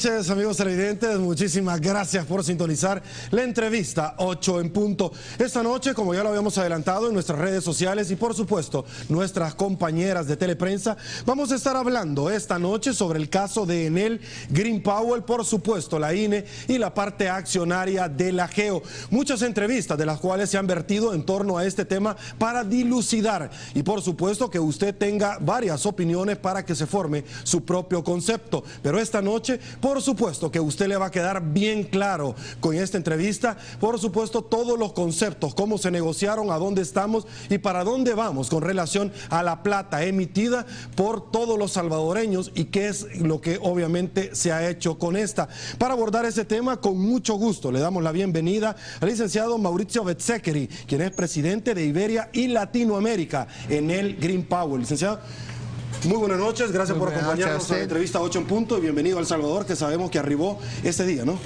noches, amigos televidentes. Muchísimas gracias por sintonizar la entrevista 8 en punto. Esta noche, como ya lo habíamos adelantado en nuestras redes sociales y por supuesto nuestras compañeras de Teleprensa, vamos a estar hablando esta noche sobre el caso de Enel Green Power, por supuesto la INE y la parte accionaria de la GEO. Muchas entrevistas de las cuales se han vertido en torno a este tema para dilucidar y por supuesto que usted tenga varias opiniones para que se forme su propio concepto. Pero esta noche, por supuesto que a usted le va a quedar bien claro con esta entrevista, por supuesto todos los conceptos, cómo se negociaron, a dónde estamos y para dónde vamos con relación a la plata emitida por todos los salvadoreños y qué es lo que obviamente se ha hecho con esta. Para abordar ese tema, con mucho gusto le damos la bienvenida al licenciado Mauricio Bezzeccheri, quien es presidente de Iberia y Latinoamérica, Enel Green Power. Licenciado, muy buenas noches, gracias por acompañarnos a la entrevista 8 en punto y bienvenido a El Salvador, que sabemos que arribó este día, ¿no?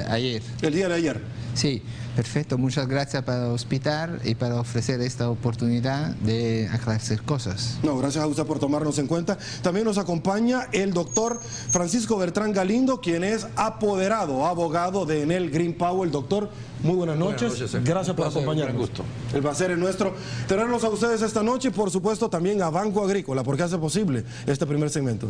Ayer. El día de ayer. Sí, perfecto. Muchas gracias para hospitar y para ofrecer esta oportunidad de aclarecer cosas. No, gracias a usted por tomarnos en cuenta. También nos acompaña el doctor Francisco Bertrán Galindo, quien es apoderado, abogado de Enel Green Power. Doctor, muy buenas noches. Gracias por acompañarnos. Un gusto. El placer es nuestro tenerlos a ustedes esta noche y por supuesto también a Banco Agrícola, porque hace posible este primer segmento.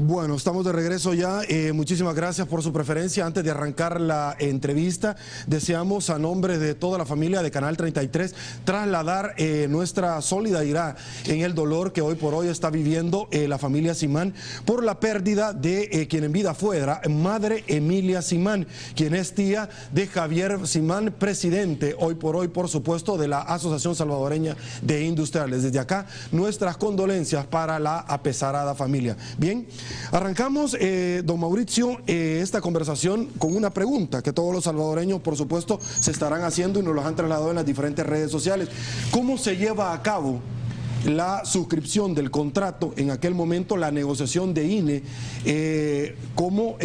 Bueno, estamos de regreso ya. Muchísimas gracias por su preferencia. Antes de arrancar la entrevista, deseamos a nombre de toda la familia de Canal 33 trasladar nuestra solidaridad en el dolor que hoy por hoy está viviendo la familia Simán por la pérdida de quien en vida fuera, madre Emilia Simán, quien es tía de Javier Simán, presidente hoy por supuesto de la Asociación Salvadoreña de Industriales. Desde acá, nuestras condolencias para la apesarada familia. Bien. Arrancamos, don Mauricio, esta conversación con una pregunta que todos los salvadoreños, por supuesto, se estarán haciendo y nos los han trasladado en las diferentes redes sociales. ¿Cómo se lleva a cabo la suscripción del contrato, en aquel momento la negociación de INE como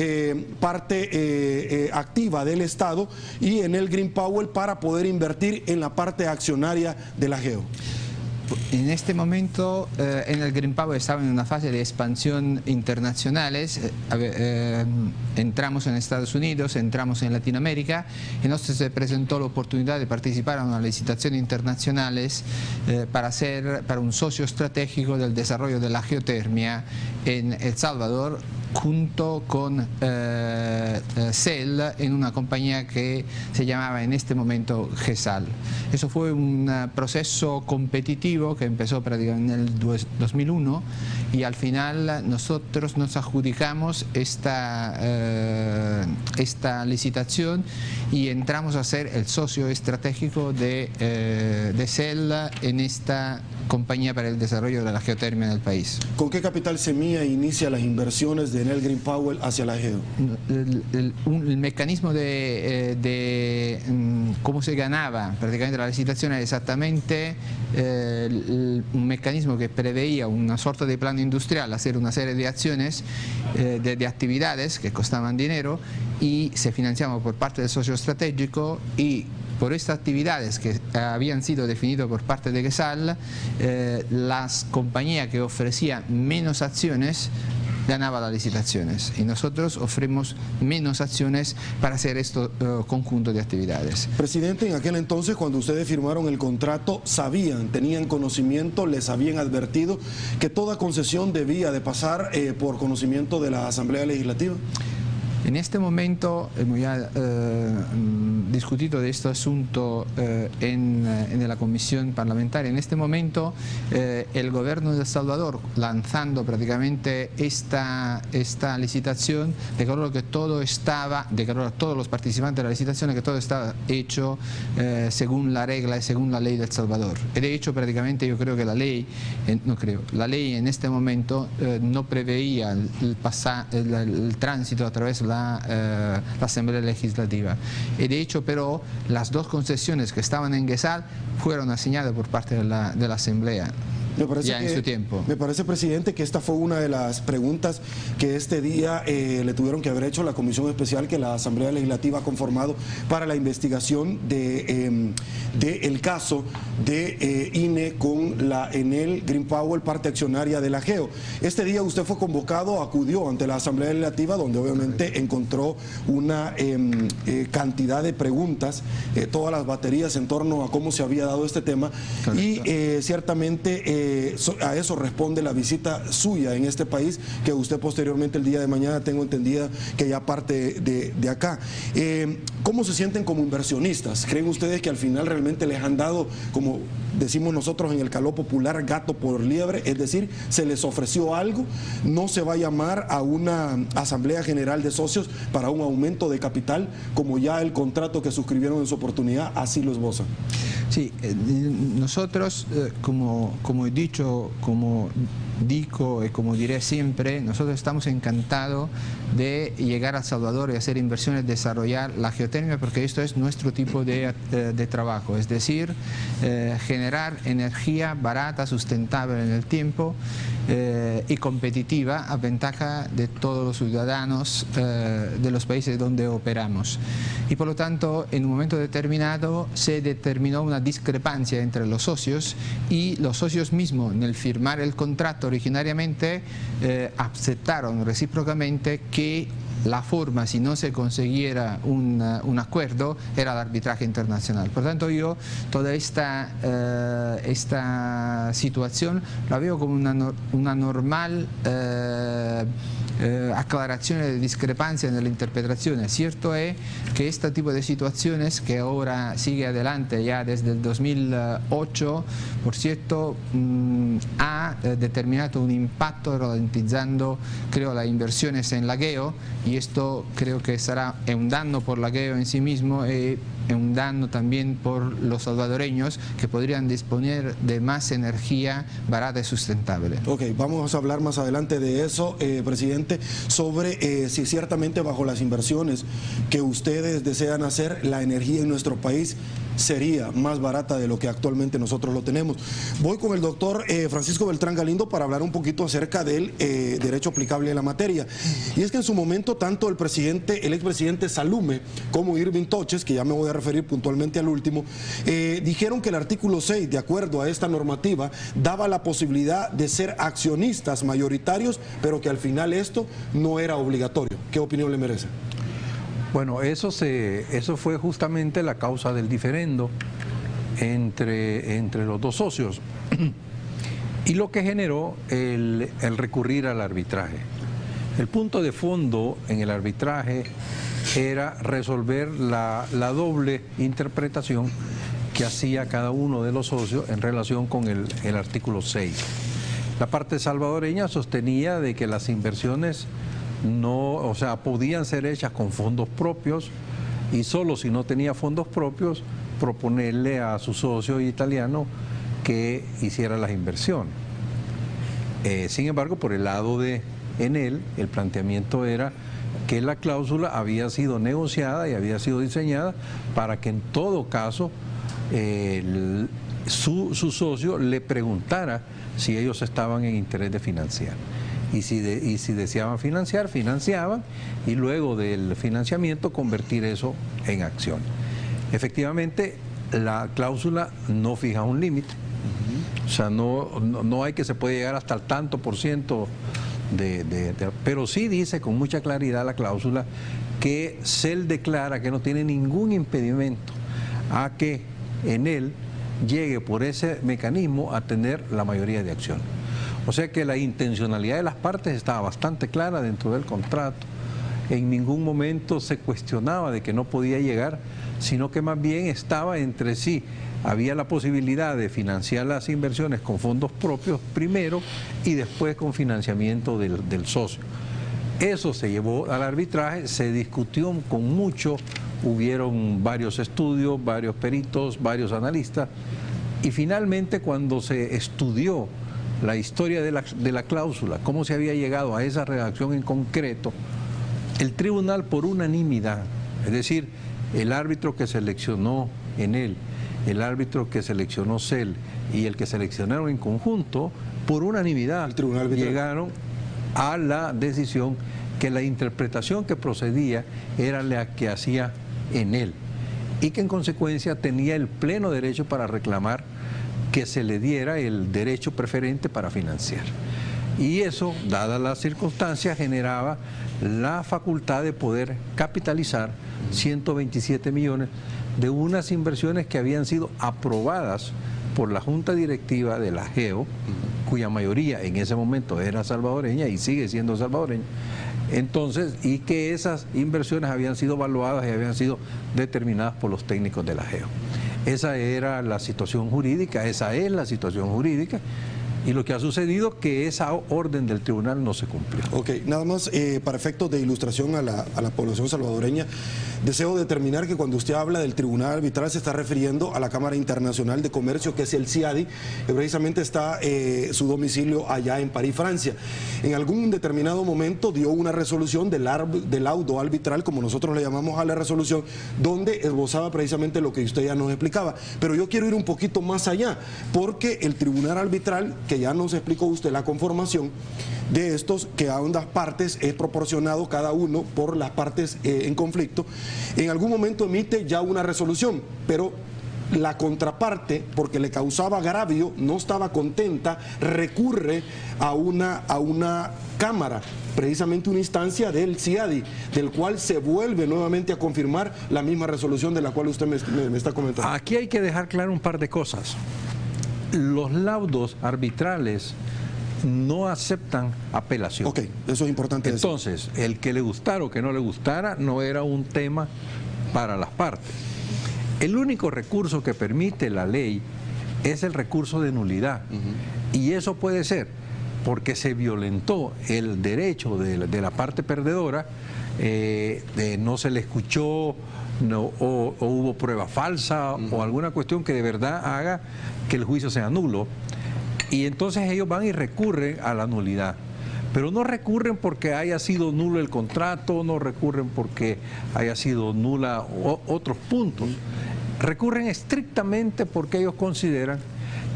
parte activa del Estado y en el Green Power para poder invertir en la parte accionaria de la GEO? En este momento, en el Green Power estaba en una fase de expansión internacionales. Entramos en Estados Unidos, entramos en Latinoamérica, y nos se presentó la oportunidad de participar en una licitación internacionales para un socio estratégico del desarrollo de la geotermia en El Salvador, junto con Cell, en una compañía que se llamaba en este momento GESAL. Eso fue un proceso competitivo que empezó prácticamente en el 2001 y al final nosotros nos adjudicamos esta licitación y entramos a ser el socio estratégico de Cell en esta compañía para el desarrollo de la geotermia en el país. ¿Con qué capital semilla inicia las inversiones de Enel Green Power hacia la GEO? El mecanismo de cómo se ganaba prácticamente la licitación era exactamente un mecanismo que preveía una sorta de plan industrial, hacer una serie de acciones, de actividades que costaban dinero y se financiaban por parte del socio estratégico y por estas actividades que habían sido definidas por parte de GESAL, las compañías que ofrecían menos acciones ganaban las licitaciones y nosotros ofrecemos menos acciones para hacer este conjunto de actividades. Presidente, en aquel entonces cuando ustedes firmaron el contrato, ¿sabían, tenían conocimiento, les habían advertido que toda concesión debía de pasar por conocimiento de la Asamblea Legislativa? En este momento hemos ya discutido de este asunto en la comisión parlamentaria. En este momento el gobierno de El Salvador, lanzando prácticamente esta licitación, declaró que todo estaba, declaró a todos los participantes de la licitación que todo estaba hecho según la regla y según la ley de El Salvador. Y de hecho prácticamente yo creo que la ley, la ley en este momento no preveía el tránsito a través de la Asamblea Legislativa. Y de hecho, pero las dos concesiones que estaban en GESAL fueron asignadas por parte de la Asamblea. en su tiempo. Me parece, presidente, que esta fue una de las preguntas que este día le tuvieron que haber hecho a la comisión especial que la Asamblea Legislativa ha conformado para la investigación de el caso de INE con la Enel Green Power, parte accionaria de la GEO. Este día usted fue convocado, acudió ante la Asamblea Legislativa, donde obviamente encontró una cantidad de preguntas, todas las baterías en torno a cómo se había dado este tema. Correcto. Y ciertamente a eso responde la visita suya en este país, que usted posteriormente el día de mañana tengo entendida que ya parte de acá. ¿Cómo se sienten como inversionistas? ¿Creen ustedes que al final realmente les han dado, como decimos nosotros en el caló popular, gato por liebre? Es decir, se les ofreció algo, no se va a llamar a una asamblea general de socios para un aumento de capital, como ya el contrato que suscribieron en su oportunidad así lo esboza. Sí, nosotros, como he dicho, como digo y como diré siempre, nosotros estamos encantados de llegar a El Salvador y hacer inversiones, desarrollar la geotermia, porque esto es nuestro tipo de trabajo, es decir, generar energía barata, sustentable en el tiempo y competitiva a ventaja de todos los ciudadanos de los países donde operamos. Y por lo tanto, en un momento determinado se determinó una discrepancia entre los socios, y los socios mismos, en el firmar el contrato originariamente, aceptaron recíprocamente que la forma, si no se consiguiera un acuerdo, era el arbitraje internacional. Por tanto, yo toda esta situación la veo como una normal aclaración de discrepancia en la interpretación. Cierto es que este tipo de situaciones, que ahora sigue adelante ya desde el 2008, por cierto, ha determinado un impacto ralentizando, creo, las inversiones en la GEO, y esto creo que será un daño por la GEO en sí mismo y un daño también por los salvadoreños, que podrían disponer de más energía barata y sustentable. Ok, vamos a hablar más adelante de eso, presidente, sobre si ciertamente bajo las inversiones que ustedes desean hacer, la energía en nuestro país sería más barata de lo que actualmente nosotros lo tenemos. Voy con el doctor Francisco Beltrán Galindo para hablar un poquito acerca del derecho aplicable a la materia. Y es que en su momento tanto el expresidente Salume como Irving Toches, que ya me voy a referir puntualmente al último, dijeron que el artículo 6, de acuerdo a esta normativa, daba la posibilidad de ser accionistas mayoritarios, pero que al final esto no era obligatorio. ¿Qué opinión le merece? Bueno, eso fue justamente la causa del diferendo entre los dos socios y lo que generó el recurrir al arbitraje. El punto de fondo en el arbitraje era resolver la doble interpretación que hacía cada uno de los socios en relación con el artículo 6. La parte salvadoreña sostenía de que las inversiones podían ser hechas con fondos propios, y solo si no tenía fondos propios proponerle a su socio italiano que hiciera las inversiones. Sin embargo, por el lado de Enel, el planteamiento era que la cláusula había sido negociada y había sido diseñada para que en todo caso su socio le preguntara si ellos estaban en interés de financiar. Y si deseaban financiar, financiaban, y luego del financiamiento convertir eso en acción. Efectivamente, la cláusula no fija un límite. O sea, no hay que se puede llegar hasta el tanto por ciento pero sí dice con mucha claridad la cláusula que CEL declara que no tiene ningún impedimento a que Enel llegue por ese mecanismo a tener la mayoría de acción. O sea que la intencionalidad de las partes estaba bastante clara dentro del contrato. En ningún momento se cuestionaba de que no podía llegar, sino que más bien estaba entre sí. Había la posibilidad de financiar las inversiones con fondos propios primero y después con financiamiento del socio. Eso se llevó al arbitraje, se discutió con mucho, hubieron varios estudios, varios peritos, varios analistas, y finalmente cuando se estudió la historia de la cláusula, cómo se había llegado a esa redacción en concreto, el tribunal por unanimidad, es decir, el árbitro que seleccionó en él el árbitro que seleccionó CEL y el que seleccionaron en conjunto, por unanimidad, llegaron a la decisión que la interpretación que procedía era la que hacía Enel y que en consecuencia tenía el pleno derecho para reclamar que se le diera el derecho preferente para financiar. Y eso, dadas las circunstancias, generaba la facultad de poder capitalizar 127 millones de unas inversiones que habían sido aprobadas por la Junta Directiva de la GEO, cuya mayoría en ese momento era salvadoreña y sigue siendo salvadoreña. Entonces, y que esas inversiones habían sido evaluadas y habían sido determinadas por los técnicos de la GEO. Esa era la situación jurídica, esa es la situación jurídica. Y lo que ha sucedido es que esa orden del tribunal no se cumplió. Ok, nada más para efectos de ilustración a la población salvadoreña, deseo determinar que cuando usted habla del tribunal arbitral se está refiriendo a la Cámara Internacional de Comercio, que es el CIADI, que precisamente está su domicilio allá en París, Francia. En algún determinado momento dio una resolución del laudo arbitral, como nosotros le llamamos a la resolución, donde esbozaba precisamente lo que usted ya nos explicaba. Pero yo quiero ir un poquito más allá, porque el tribunal arbitral, que ya nos explicó usted la conformación de estos, que a ambas partes es proporcionado cada uno por las partes en conflicto, en algún momento emite ya una resolución, pero la contraparte, porque le causaba agravio, no estaba contenta, recurre a una cámara, precisamente una instancia del CIADI, del cual se vuelve nuevamente a confirmar la misma resolución de la cual usted me está comentando. Aquí hay que dejar claro un par de cosas. Los laudos arbitrales no aceptan apelación. Ok, eso es importante. Entonces, el que le gustara o que no le gustara no era un tema para las partes. El único recurso que permite la ley es el recurso de nulidad. Y eso puede ser porque se violentó el derecho de la parte perdedora, no se le escuchó, o hubo prueba falsa o alguna cuestión que de verdad haga que el juicio sea nulo, y entonces ellos van y recurren a la nulidad, pero no recurren porque haya sido nulo el contrato, no recurren porque haya sido nula otros puntos, recurren estrictamente porque ellos consideran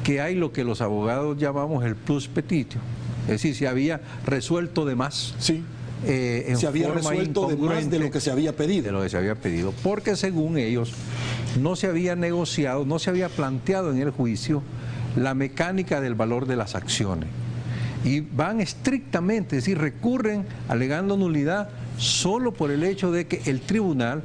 que hay lo que los abogados llamamos el plus petitio, es decir, si había resuelto de más. Sí. Se había resuelto de más de lo que se había pedido. De lo que se había pedido, porque según ellos no se había negociado, no se había planteado en el juicio la mecánica del valor de las acciones. Y van estrictamente, es decir, recurren alegando nulidad solo por el hecho de que el tribunal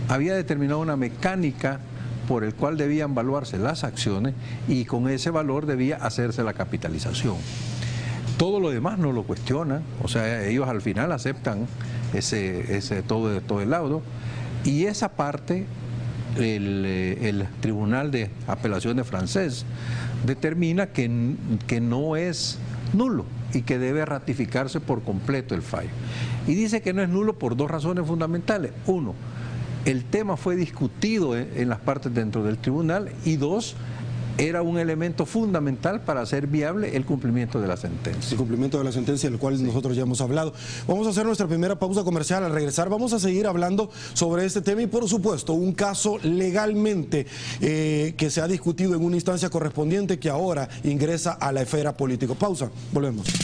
había determinado una mecánica por el cual debían valuarse las acciones y con ese valor debía hacerse la capitalización. Todo lo demás no lo cuestionan, o sea, ellos al final aceptan todo el laudo, y esa parte el Tribunal de Apelaciones francés determina que no es nulo y que debe ratificarse por completo el fallo. Y dice que no es nulo por dos razones fundamentales. Uno, el tema fue discutido en las partes dentro del tribunal, y dos, era un elemento fundamental para hacer viable el cumplimiento de la sentencia. El cumplimiento de la sentencia, del cual nosotros ya hemos hablado. Vamos a hacer nuestra primera pausa comercial. Al regresar vamos a seguir hablando sobre este tema y, por supuesto, un caso legalmente que se ha discutido en una instancia correspondiente que ahora ingresa a la esfera política. Pausa, volvemos.